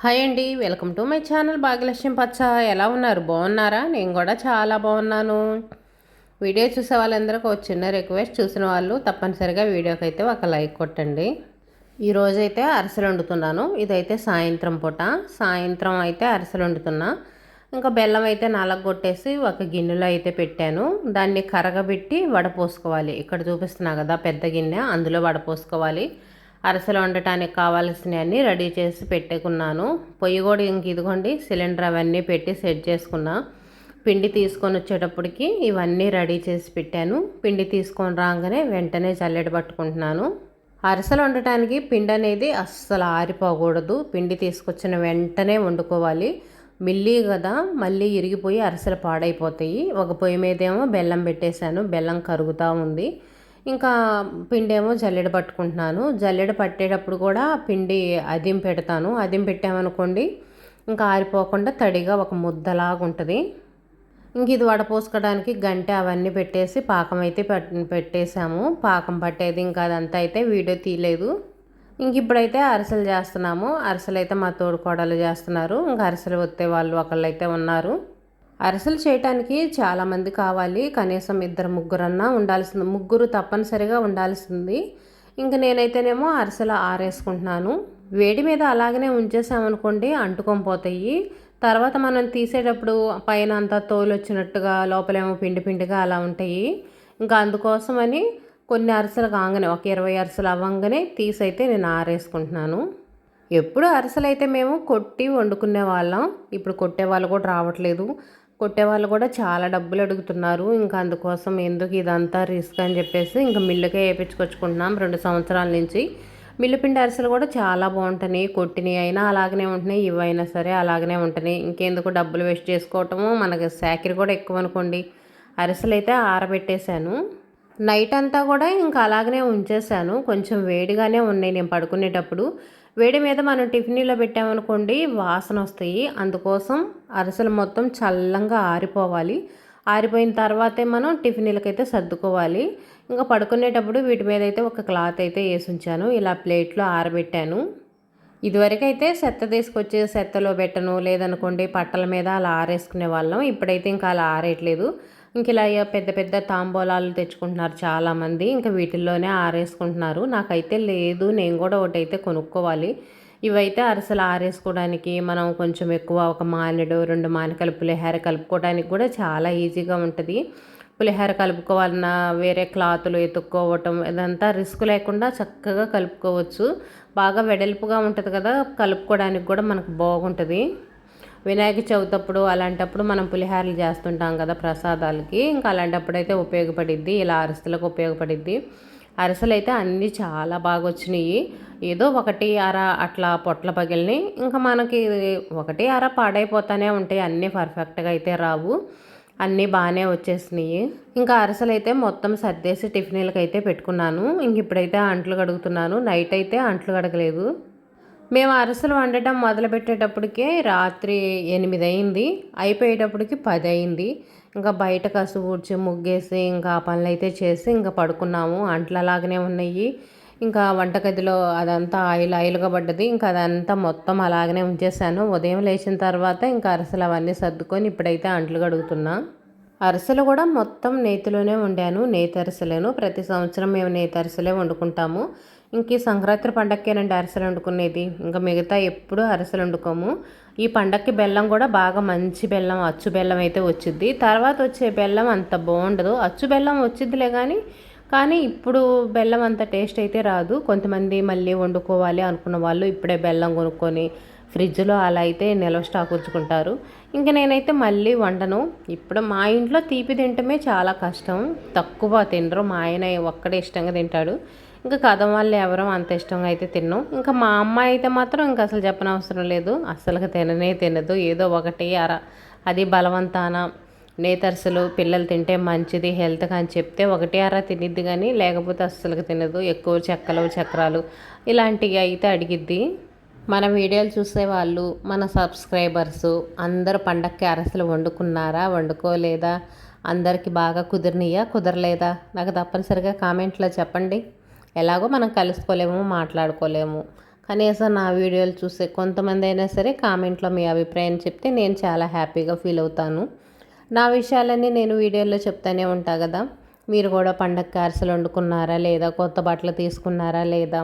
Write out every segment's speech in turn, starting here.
Hi అండి, welcome to my channel Bhagyalakshmi పచ్చ. ఎలా ఉన్నారు? బాగున్నారా? నేను కూడా చాలా బాగున్నాను. వీడియో చూసే వాళ్ళందరికీ ఒక చిన్న రిక్వెస్ట్, చూసిన వాళ్ళు తప్పనిసరిగా వీడియోకి అయితే ఒక లైక్ కొట్టండి. ఈరోజైతే అరిసెలు వండుతున్నాను. ఇదైతే సాయంత్రం పూట. సాయంత్రం అయితే అరిసెలు వండుతున్నా. ఇంకా బెల్లం అయితే నలగొట్టేసి ఒక గిన్నెలో అయితే పెట్టాను. దాన్ని కరగబెట్టి వడపోసుకోవాలి. ఇక్కడ చూపిస్తున్నా కదా పెద్ద గిన్నె, అందులో వడపోసుకోవాలి. అరిసెలు వండటానికి కావాల్సినవన్నీ రెడీ చేసి పెట్టుకున్నాను. పొయ్యి కూడా ఇంక ఇదిగోండి, సిలిండర్ అవన్నీ పెట్టి సెట్ చేసుకున్నా. పిండి తీసుకొని వచ్చేటప్పటికి ఇవన్నీ రెడీ చేసి పెట్టాను. పిండి తీసుకొని రాగానే వెంటనే జల్లెడ పట్టుకుంటున్నాను. అరిసెలు వండటానికి పిండి అనేది అస్సలు ఆరిపోకూడదు. పిండి తీసుకొచ్చిన వెంటనే వండుకోవాలి. మిల్లీ కదా, మళ్ళీ ఇరిగిపోయి అరిసెలు పాడైపోతాయి. ఒక పొయ్యి మీదేమో బెల్లం పెట్టేశాను, బెల్లం కరుగుతూ ఉంది. ఇంకా పిండి ఏమో జల్లెడ పట్టుకుంటున్నాను. జల్లెడ పట్టేటప్పుడు కూడా పిండి అదిం పెడతాను. అదిం పెట్టామనుకోండి ఇంకా ఆరిపోకుండా తడిగా ఒక ముద్దలాగా ఉంటుంది. ఇంక ఇది వడపోసుకోవడానికి గంటె అవన్నీ పెట్టేసి పాకం అయితే పెట్టేసాము. పాకం పట్టేది ఇంకా అదంతా అయితే వీడియో తీయలేదు. ఇంక ఇప్పుడైతే అరిసెలు చేస్తున్నాము. అరిసెలు అయితే మా తోడుకోడలు చేస్తున్నారు. ఇంకా అరిసెలు వత్తే వాళ్ళు ఒకళ్ళైతే ఉన్నారు. అరిసెలు చేయటానికి చాలామంది కావాలి. కనీసం ఇద్దరు ముగ్గురన్నా ఉండాల్సింది, ముగ్గురు తప్పనిసరిగా ఉండాల్సింది. ఇంక నేనైతేనేమో అరిసెలు ఆరేసుకుంటున్నాను. వేడి మీద అలాగనే ఉంచేసామనుకోండి అంటుకొని పోతాయి. తర్వాత మనం తీసేటప్పుడు పైన అంతా తోలు వచ్చినట్టుగా, లోపలేమో పిండి పిండిగా అలా ఉంటాయి. ఇంకా అందుకోసమని కొన్ని అరిసెలు కాగానే ఒక 20 అరిసెలు అవ్వంగానే తీసైతే నేను ఆరేసుకుంటున్నాను. ఎప్పుడు అరిసెలు అయితే మేము కొట్టి వండుకునే వాళ్ళం. ఇప్పుడు కొట్టే వాళ్ళు కూడా రావట్లేదు. కొట్టేవాళ్ళు కూడా చాలా డబ్బులు అడుగుతున్నారు. ఇంకా అందుకోసం ఎందుకు ఇదంతా రిస్క్ అని చెప్పేసి ఇంకా మిల్లుకే వేయించుకొచ్చుకుంటున్నాం 2 సంవత్సరాల నుంచి. మిల్లు పిండి అరిసెలు కూడా చాలా బాగుంటున్నాయి. కొట్టినవి అయినా అలాగనే ఉంటున్నాయి, ఇవైనా సరే అలాగనే ఉంటున్నాయి. ఇంకెందుకు డబ్బులు వేస్ట్ చేసుకోవటము, మనకి శాఖరి కూడా ఎక్కువ అనుకోండి. అరిసెలు అయితే ఆరబెట్టేశాను. నైట్ అంతా కూడా ఇంకా అలాగనే ఉంచేసాను. కొంచెం వేడిగానే ఉన్నాయి నేను పడుకునేటప్పుడు. వేడి మీద మనం టిఫిన్లో పెట్టామనుకోండి వాసన వస్తాయి. అందుకోసం అరిసెలు మొత్తం చల్లంగా ఆరిపోవాలి. ఆరిపోయిన తర్వాతే మనం టిఫిన్లకైతే సర్దుకోవాలి. ఇంకా పడుకునేటప్పుడు వీటి మీద అయితే ఒక క్లాత్ అయితే వేసి ఉంచాను. ఇలా ప్లేట్లో ఆరబెట్టాను. ఇదివరకైతే చెత్త తీసుకొచ్చి చెత్తలో పెట్టను, లేదనుకోండి పట్టల మీద అలా ఆరేసుకునే వాళ్ళం. ఇప్పుడైతే ఇంకా అలా ఆరేయట్లేదు. ఇంక ఇలా పెద్ద పెద్ద తాంబూలాలు తెచ్చుకుంటున్నారు చాలామంది. ఇంకా వీటిల్లోనే ఆరేసుకుంటున్నారు. నాకైతే లేదు, నేను కూడా ఒకటైతే కొనుక్కోవాలి. ఇవైతే అరిసెలు ఆరేసుకోవడానికి మనం కొంచెం ఎక్కువ ఒక మానెడు 2 మానికలు పులిహోర కలుపుకోవడానికి కూడా చాలా ఈజీగా ఉంటుంది. పులిహోర కలుపుకోవాలన్నా వేరే క్లాతులు ఎత్తుక్కోవటం ఇదంతా రిస్క్ లేకుండా చక్కగా కలుపుకోవచ్చు. బాగా వెడల్పుగా ఉంటుంది కదా, కలుపుకోవడానికి కూడా మనకు బాగుంటుంది. వినాయక చవితి అప్పుడు అలాంటప్పుడు మనం పులిహోరలు చేస్తుంటాం కదా ప్రసాదాలకి, ఇంకా అలాంటప్పుడు అయితే ఉపయోగపడిద్ది. ఇలా అరిసెలకు ఉపయోగపడిద్ది. అరిసెలు అయితే అన్నీ చాలా బాగా వచ్చినాయి. ఏదో ఒకటి అర అట్లా పొట్ల పగిలినాయి. ఇంకా మనకి ఒకటి అర పాడైపోతూనే ఉంటాయి, అన్నీ పర్ఫెక్ట్గా అయితే రావు. అన్నీ బాగానే వచ్చేసినాయి. ఇంకా అరిసెలు అయితే మొత్తం సర్దేసి టిఫిన్లకి అయితే పెట్టుకున్నాను. ఇంక ఇప్పుడైతే అంట్లు కడుగుతున్నాను. నైట్ అయితే అంట్లు కడగలేదు. మేము అరిసెలు వండటం మొదలుపెట్టేటప్పటికే రాత్రి 8 అయింది, అయిపోయేటప్పటికి 10 అయింది. ఇంకా బయట కసు ఊడ్చి ముగ్గేసి ఇంకా ఆ పనులు అయితే చేసి ఇంకా పడుకున్నాము. అంట్లు అలాగనే ఉన్నాయి. ఇంకా వంటగదిలో అదంతా ఆయిల్గా పడ్డది. ఇంకా అదంతా మొత్తం అలాగనే ఉంచేసాను. ఉదయం లేచిన తర్వాత ఇంకా అరిసెలు అవన్నీ సర్దుకొని ఇప్పుడైతే అంట్లు కడుగుతున్నా. అరిసెలు కూడా మొత్తం నేతిలోనే వండాను. నేతి అరిసెలేను. ప్రతి సంవత్సరం మేము నేతి అరిసెలే వండుకుంటాము. ఇంక ఈ సంక్రాంతి పండగకేనండి అరిసెలు వండుకునేది. ఇంకా మిగతా ఎప్పుడు అరిసెలు వండుకోము. ఈ పండగకి బెల్లం కూడా బాగా మంచి బెల్లం, అచ్చు బెల్లం అయితే వచ్చిద్ది. తర్వాత వచ్చే బెల్లం అంత బాగుండదు. అచ్చు బెల్లం వచ్చిద్దిలే కానీ ఇప్పుడు బెల్లం అంత టేస్ట్ అయితే రాదు. కొంతమంది మళ్ళీ వండుకోవాలి అనుకున్న వాళ్ళు ఇప్పుడే బెల్లం కొనుక్కొని ఫ్రిడ్జ్లో అలా అయితే నిల్వ స్టాక్ ఉంచుకుంటారు. ఇంకా నేనైతే మళ్ళీ వండను. ఇప్పుడు మా ఇంట్లో తీపి తినటమే చాలా కష్టం, తక్కువ తినరు. మా ఆయన ఒక్కడే ఇష్టంగా తింటాడు. ఇంకా కథం వాళ్ళు ఎవరో అంత ఇష్టంగా అయితే తిన్నాం. ఇంకా మా అమ్మాయి అయితే మాత్రం ఇంకా అసలు చెప్పనవసరం లేదు, అస్సలుగా తినదు. ఏదో ఒకటి అర, అది బలవంతాన నేతర్సలు పిల్లలు తింటే మంచిది హెల్త్గా అని చెప్తే ఒకటి అర తినిద్ది, కానీ లేకపోతే అస్సలుగా తినదు. ఎక్కువ చెక్కలు చక్రాలు ఇలాంటివి అయితే అడిగిద్ది. మన వీడియోలు చూసేవాళ్ళు, మన సబ్స్క్రైబర్సు అందరూ పండక్కి అరిసెలు వండుకున్నారా, వండుకోలేదా, అందరికీ బాగా కుదిరినాయా, కుదరలేదా, నాకు తప్పనిసరిగా కామెంట్లో చెప్పండి. ఎలాగో మనం కలుసుకోలేము, మాట్లాడుకోలేము. కనీసం నా వీడియోలు చూసే కొంతమంది అయినా సరే కామెంట్లో మీ అభిప్రాయం చెప్తే నేను చాలా హ్యాపీగా ఫీల్ అవుతాను. నా విషయాలన్నీ నేను వీడియోలో చెప్తానే ఉంటా కదా. మీరు కూడా పండగకి అరిసెలు వండుకున్నారా లేదా, కొత్త బట్టలు తీసుకున్నారా లేదా,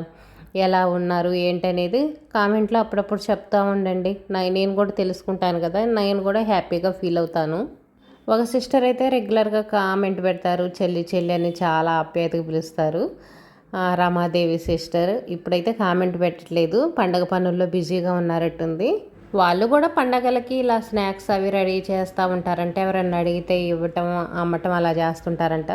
ఎలా ఉన్నారు ఏంటనేది కామెంట్లో అప్పుడప్పుడు చెప్తూ ఉండండి. నేను కూడా తెలుసుకుంటాను కదా, నేను కూడా హ్యాపీగా ఫీల్ అవుతాను. ఒక సిస్టర్ అయితే రెగ్యులర్గా కామెంట్ పెడతారు, చెల్లి చెల్లి అని చాలా ఆప్యాయతగా పిలుస్తారు. రమాదేవి సిస్టర్ ఇప్పుడైతే కామెంట్ పెట్టట్లేదు, పండగ పనుల్లో బిజీగా ఉన్నారట్టుంది. వాళ్ళు కూడా పండగలకి ఇలా స్నాక్స్ అవి రెడీ చేస్తూ ఉంటారంట. ఎవరన్నా అడిగితే ఇవ్వటం అమ్మటం అలా చేస్తుంటారంట.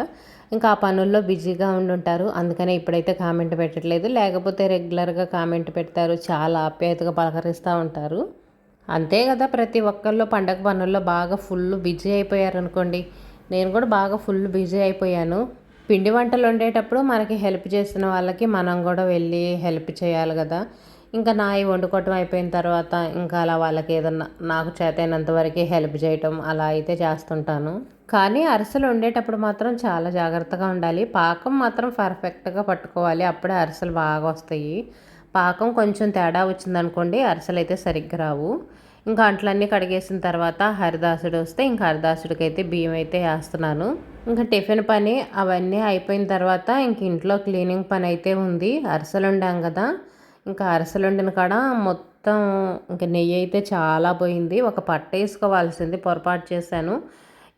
ఇంకా ఆ పనుల్లో బిజీగా ఉండుంటారు, అందుకనే ఇప్పుడైతే కామెంట్ పెట్టట్లేదు. లేకపోతే రెగ్యులర్గా కామెంట్ పెడతారు, చాలా ఆప్యాయతగా పలకరిస్తూ ఉంటారు. అంతే కదా, ప్రతి ఒక్కళ్ళు పండగ పనుల్లో బాగా ఫుల్ బిజీ అయిపోయారనుకోండి. నేను కూడా బాగా ఫుల్ బిజీ అయిపోయాను. పిండి వంటలు వండేటప్పుడు మనకి హెల్ప్ చేసిన వాళ్ళకి మనం కూడా వెళ్ళి హెల్ప్ చేయాలి కదా. ఇంకా నాయి వండుకోవటం అయిపోయిన తర్వాత ఇంకా అలా వాళ్ళకి ఏదన్నా నాకు చేతైనంత వరకు హెల్ప్ చేయటం అలా అయితే చేస్తుంటాను. కానీ అరిసెలు వండేటప్పుడు మాత్రం చాలా జాగ్రత్తగా ఉండాలి. పాకం మాత్రం పర్ఫెక్ట్గా పట్టుకోవాలి, అప్పుడే అరిసెలు బాగా వస్తాయి. పాకం కొంచెం తేడా వచ్చిందనుకోండి అరిసెలు అయితే సరిగ్గా రావు. ఇంకా అంట్లన్నీ కడిగేసిన తర్వాత హరిదాసుడు వస్తే ఇంకా హరిదాసుడికి అయితే బియ్యం అయితే వేస్తున్నాను. ఇంకా టిఫిన్ పని అవన్నీ అయిపోయిన తర్వాత ఇంక ఇంట్లో క్లీనింగ్ పని అయితే ఉంది. అరిసెలు వండాం కదా, ఇంకా అరిసెలు వండిన కాడ మొత్తం ఇంకా నెయ్యి అయితే చాలా పోయింది. ఒక పట్ట వేసుకోవాల్సింది, పొరపాటు చేశాను.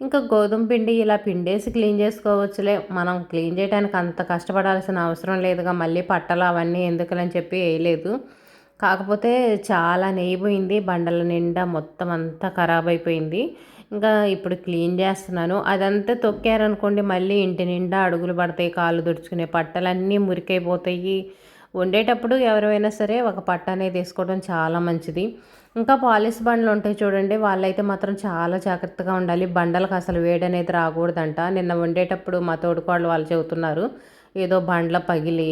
ఇంకా గోధుమ పిండి ఇలా పిండేసి క్లీన్ చేసుకోవచ్చులే, మనం క్లీన్ చేయడానికి అంత కష్టపడాల్సిన అవసరం లేదుగా, మళ్ళీ పట్టలు అవన్నీ ఎందుకులని చెప్పి వేయలేదు. కాకపోతే చాలా నెయ్యి పోయింది, బండల నిండా మొత్తం అంతా ఖరాబ్ అయిపోయింది. ఇంకా ఇప్పుడు క్లీన్ చేస్తున్నాను. అదంతా తొక్కారనుకోండి మళ్ళీ ఇంటి నిండా అడుగులు పడతాయి, కాళ్ళు తుడుచుకునే పట్టలన్నీ మురికైపోతాయి. వండేటప్పుడు ఎవరైనా సరే ఒక పట్ట అనేది వేసుకోవడం చాలా మంచిది. ఇంకా పాలిష్ బండ్లు ఉంటాయి చూడండి, వాళ్ళైతే మాత్రం చాలా జాగ్రత్తగా ఉండాలి. బండలకు అసలు వేడి అనేది రాకూడదంట. నిన్న వండేటప్పుడు మా తోడుకోళ్ళు వాళ్ళు చెబుతున్నారు, ఏదో బండ్ల పగిలి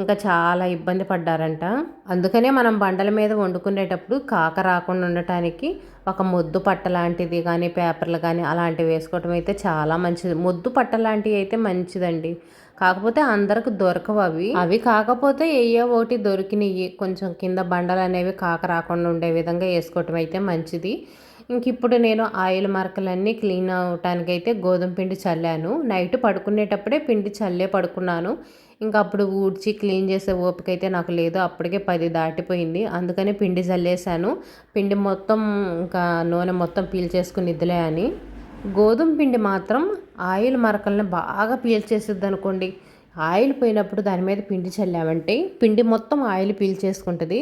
ఇంకా చాలా ఇబ్బంది పడ్డారంట. అందుకనే మనం బండల మీద వండుకునేటప్పుడు కాక రాకుండా ఉండటానికి ఒక మొద్దు పట్ట లాంటిది కానీ పేపర్లు కానీ అలాంటివి వేసుకోవటం అయితే చాలా మంచిది. మొద్దు పట్ట లాంటివి అయితే మంచిదండి, కాకపోతే అందరికి దొరకవు అవి కాకపోతే ఏయో ఒకటి దొరికినాయి కొంచెం కింద బండలు అనేవి కాక రాకుండా ఉండే విధంగా వేసుకోవటం అయితే మంచిది. ఇంక ఇప్పుడు నేను ఆయిల్ మరకలన్నీ క్లీన్ అవటానికైతే గోధుమ పిండి చల్లాను. నైట్ పడుకునేటప్పుడే పిండి చల్లే పడుకున్నాను. ఇంకా అప్పుడు ఊడ్చి క్లీన్ చేసే ఓపిక అయితే నాకు లేదు, అప్పటికే 10 దాటిపోయింది. అందుకని పిండి చల్లేసాను. పిండి మొత్తం ఇంకా నూనె మొత్తం పీల్చేసుకునిద్దిలే అని. గోధుమ పిండి మాత్రం ఆయిల్ మరకల్ని బాగా పీల్చేసిద్ది అనుకోండి. ఆయిల్ పోయినప్పుడు దాని మీద పిండి చల్లామంటే పిండి మొత్తం ఆయిల్ పీల్చేసుకుంటుంది.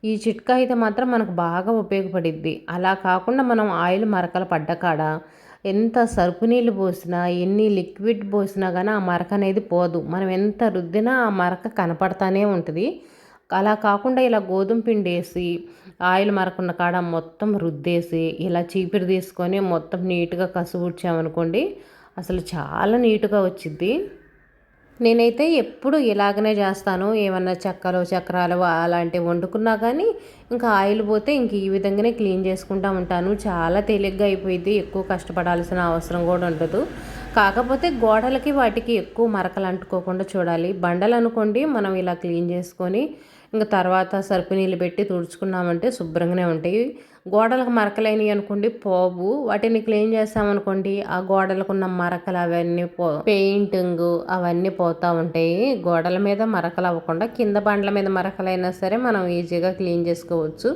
ఈ చిట్కా అయితే మాత్రం మనకు బాగా ఉపయోగపడిద్ది. అలా కాకుండా మనం ఆయిల్ మరకలు పడ్డకాడ ఎంత సరుపు నీళ్ళు పోసినా ఎన్ని లిక్విడ్ పోసినా కానీ ఆ మరక అనేది పోదు. మనం ఎంత రుద్దినా ఆ మరక కనపడతానే ఉంటుంది. అలా కాకుండా ఇలా గోధుమ పిండి వేసి ఆయిల్ మరకున్న కాడ మొత్తం రుద్దేసి ఇలా చీపిరి తీసుకొని మొత్తం నీట్గా కసుగుడ్చామనుకోండి అసలు చాలా నీట్గా వచ్చిద్ది. నేనైతే ఎప్పుడు ఇలాగనే చేస్తాను. ఏమన్నా చెక్కలు చక్రాలు అలాంటివి వండుకున్నా కానీ ఇంకా ఆయిల్ పోతే ఇంక ఈ విధంగానే క్లీన్ చేసుకుంటూ ఉంటాను. చాలా తేలిగ్గా అయిపోయింది, ఎక్కువ కష్టపడాల్సిన అవసరం కూడా ఉండదు. కాకపోతే గోడలకి వాటికి ఎక్కువ మరకలు అంటుకోకుండా చూడాలి. బండలు అనుకోండి మనం ఇలా క్లీన్ చేసుకొని ఇంకా తర్వాత సర్పు నీళ్ళు పెట్టి తుడుచుకున్నామంటే శుభ్రంగానే ఉంటాయి. గోడలకు మరకలైనవి అనుకోండి పోవు, వాటిని క్లీన్ చేస్తామనుకోండి ఆ గోడలకు ఉన్న మరకలు అవన్నీ పెయింటింగ్ అవన్నీ పోతూ ఉంటాయి. గోడల మీద మరకలు అవ్వకుండా కింద బండ్ల మీద మరకలైనా సరే మనం ఈజీగా క్లీన్ చేసుకోవచ్చు.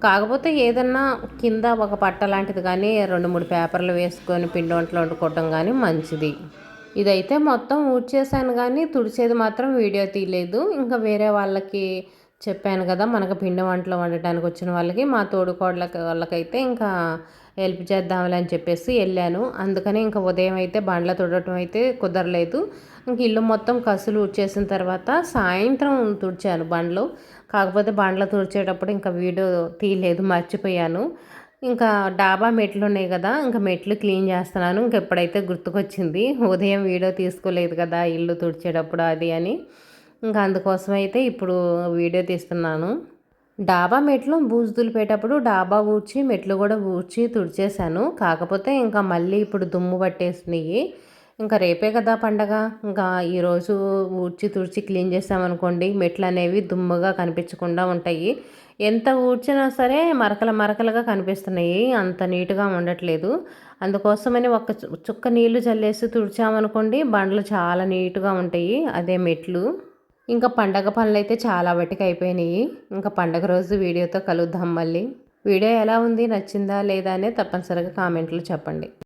కాకపోతే ఏదన్నా కింద ఒక పట్ట లాంటిది కానీ 2-3 పేపర్లు వేసుకొని పిండి వంటలు వండుకోవటం కానీ మంచిది. ఇదైతే మొత్తం ఊడ్చేసాను కానీ తుడిచేది మాత్రం వీడియో తీయలేదు. ఇంకా వేరే వాళ్ళకి చెప్పాను కదా, మనకు పిండి వంటలు వండటానికి వచ్చిన వాళ్ళకి మా వాళ్ళకైతే ఇంకా హెల్ప్ చేద్దాంలే అని చెప్పేసి వెళ్ళాను. అందుకని ఇంకా ఉదయం అయితే బండ్ల తుడటం అయితే కుదరలేదు. ఇంక ఇల్లు మొత్తం కసులు ఊడ్చేసిన తర్వాత సాయంత్రం తుడిచాను బండ్లు. కాకపోతే బండ్లు తుడిచేటప్పుడు ఇంకా వీడియో తీయలేదు, మర్చిపోయాను. ఇంకా డాబా మెట్లు ఉన్నాయి కదా, ఇంకా మెట్లు క్లీన్ చేస్తున్నాను. ఇంక ఎప్పుడైతే గుర్తుకొచ్చింది ఉదయం వీడియో తీసుకోలేదు కదా ఇల్లు తుడిచేటప్పుడు అది అని, ఇంకా అందుకోసం అయితే ఇప్పుడు వీడియో తీస్తున్నాను. డాబా మెట్లు బూజు దులిపేటప్పుడు డాబా మెట్లు కూడా తుడిచేసాను. కాకపోతే ఇంకా మళ్ళీ ఇప్పుడు దుమ్ము పట్టేసినాయి. ఇంకా రేపే కదా పండగ. ఇంకా ఈరోజు ఊడ్చి తుడిచి క్లీన్ చేసామనుకోండి మెట్లు అనేవి దుమ్ముగా కనిపించకుండా ఉంటాయి. ఎంత ఊడ్చినా సరే మరకలు మరకలుగా కనిపిస్తున్నాయి, అంత నీట్గా ఉండట్లేదు. అందుకోసమని ఒక చుక్క నీళ్లు చల్లేసి తుడిచామనుకోండి బండ్లు చాలా నీట్గా ఉంటాయి, అదే మెట్లు. ఇంకా పండగ పనులు అయితే చాలా వాటికి అయిపోయినాయి. ఇంకా పండగ రోజు వీడియోతో కలుద్దాం మళ్ళీ. వీడియో ఎలా ఉంది, నచ్చిందా లేదా అనేది తప్పనిసరిగా కామెంట్లో చెప్పండి.